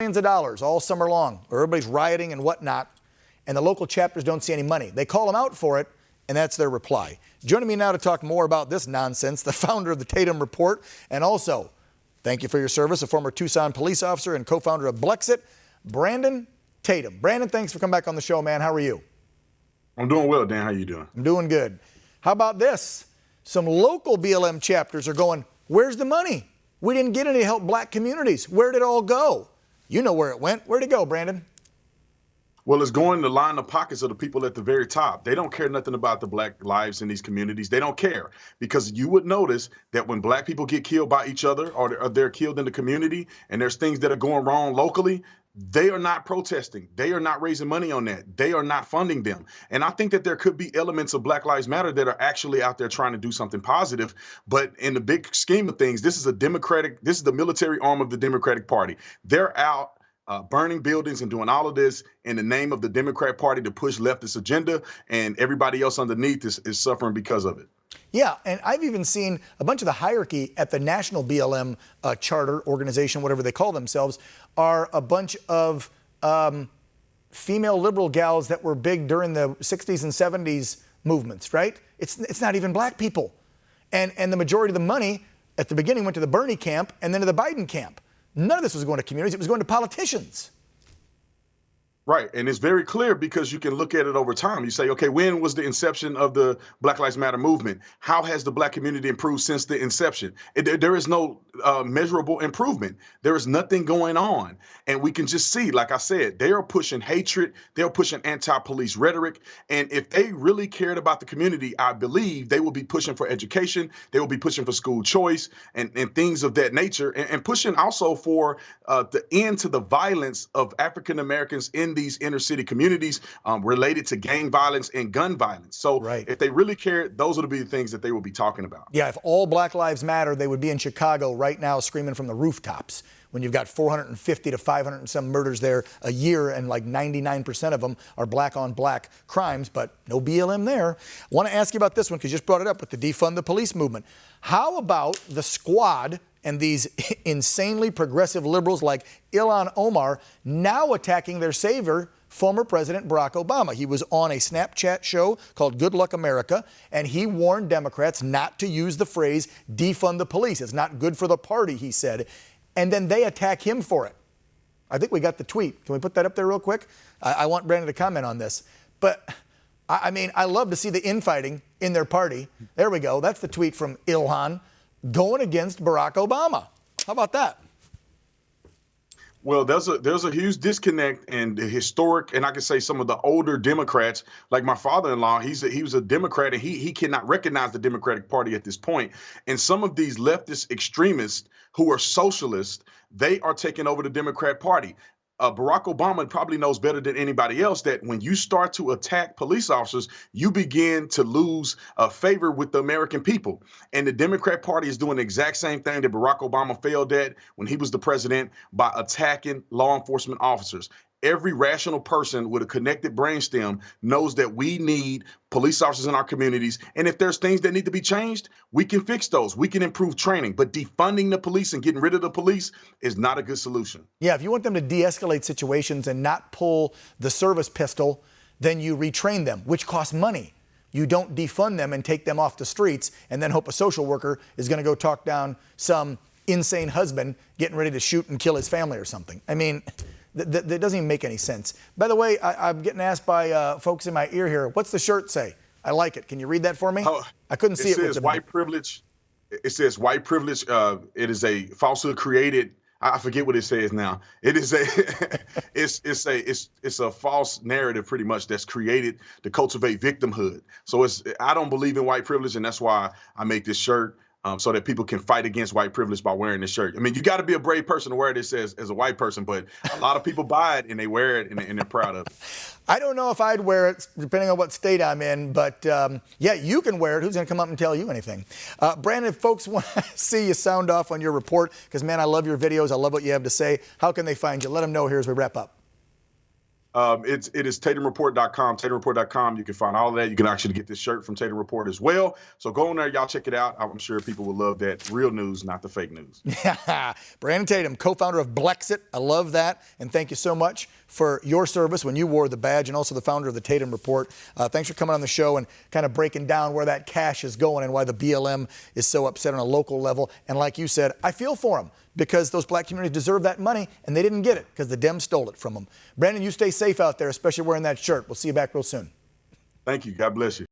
Millions of dollars all summer long. Everybody's rioting and whatnot, and the local chapters don't see any money. They call them out for it, and that's their reply. Joining me now to talk more about this nonsense, the founder of the Tatum Report, and also, thank you for your service, a former Tucson police officer and co-founder of Blexit, Brandon Tatum. Brandon, thanks for coming back on the show, man. How are you? I'm doing well, Dan. How you doing? I'm doing good. How about this? Some local BLM chapters are going, where's the money? We didn't get any to help black communities. Where did it all go? You know where it went. Where'd it go, Brandon? Well, it's going to line the pockets of the people at the very top. They don't care nothing about the black lives in these communities. They don't care, because you would notice that when black people get killed by each other or they're killed in the community and there's things that are going wrong locally, they are not protesting. They are not raising money on that. They are not funding them. And I think that there could be elements of Black Lives Matter that are actually out there trying to do something positive. But in the big scheme of things, this is the military arm of the Democratic Party. They're out burning buildings and doing all of this in the name of the Democrat Party to push leftist agenda, and everybody else underneath is suffering because of it. Yeah, and I've even seen a bunch of the hierarchy at the national BLM charter organization, whatever they call themselves, are a bunch of female liberal gals that were big during the 60s and 70s movements, right? It's not even black people. And the majority of the money at the beginning went to the Bernie camp and then to the Biden camp. None of this was going to communities, it was going to politicians. Right. And it's very clear, because you can look at it over time. You say, okay, when was the inception of the Black Lives Matter movement? How has the black community improved since the inception? There is no measurable improvement. There is nothing going on. And we can just see, like I said, they are pushing hatred. They're pushing anti-police rhetoric. And if they really cared about the community, I believe they will be pushing for education. They will be pushing for school choice and things of that nature, and pushing also for the end to the violence of African Americans in these inner city communities related to gang violence and gun violence. So if they really care, those would be the things that they will be talking about. Yeah, if all Black Lives Matter, they would be in Chicago right now screaming from the rooftops when you've got 450 to 500 and some murders there a year, and like 99% of them are black on black crimes, but no BLM there. I want to ask you about this one because you just brought it up with the defund the police movement. How about the squad and these insanely progressive liberals like Ilhan Omar now attacking their savior, former President Barack Obama? He was on a Snapchat show called Good Luck America, and he warned Democrats not to use the phrase defund the police. It's not good for the party, he said. And then they attack him for it. I think we got the tweet. Can we put that up there real quick? I want Brandon to comment on this. But I mean, I love to see the infighting in their party. There we go. That's the tweet from Ilhan going against Barack Obama. How about that? Well, there's a huge disconnect in the historic, and I can say some of the older Democrats, like my father-in-law, he was a Democrat, and he cannot recognize the Democratic Party at this point. And some of these leftist extremists who are socialists, they are taking over the Democrat Party. Barack Obama probably knows better than anybody else that when you start to attack police officers, you begin to lose favor with the American people. And the Democrat Party is doing the exact same thing that Barack Obama failed at when he was the president, by attacking law enforcement officers. Every rational person with a connected brainstem knows that we need police officers in our communities. And if there's things that need to be changed, we can fix those. We can improve training. But defunding the police and getting rid of the police is not a good solution. Yeah, if you want them to de-escalate situations and not pull the service pistol, then you retrain them, which costs money. You don't defund them and take them off the streets and then hope a social worker is going to go talk down some insane husband getting ready to shoot and kill his family or something. I mean, that doesn't even make any sense. By the way, I'm getting asked by folks in my ear here, what's the shirt say? I like it. Can you read that for me? I couldn't see it. It says white privilege. It says white privilege. It is a falsehood created. I forget what it says now. It is it's a false narrative pretty much that's created to cultivate victimhood. So I don't believe in white privilege, and that's why I make this shirt. So that people can fight against white privilege by wearing this shirt. I mean, you got to be a brave person to wear this as a white person, but a lot of people buy it and they wear it and they're proud of it. I don't know if I'd wear it depending on what state I'm in, but yeah, you can wear it. Who's going to come up and tell you anything? Brandon, if folks want to see you sound off on your report, because man, I love your videos. I love what you have to say. How can they find you? Let them know here as we wrap up. It is TatumReport.com, TatumReport.com. You can find all of that. You can actually get this shirt from Tatum Report as well. So go on there, y'all check it out. I'm sure people will love that. Real news, not the fake news. Brandon Tatum, co-founder of Blexit. I love that. And thank you so much for your service when you wore the badge, and also the founder of the Tatum Report. Thanks for coming on the show and kind of breaking down where that cash is going and why the BLM is so upset on a local level. And like you said, I feel for them, because those black communities deserve that money, and they didn't get it because the Dems stole it from them. Brandon, you stay safe out there, especially wearing that shirt. We'll see you back real soon. Thank you. God bless you.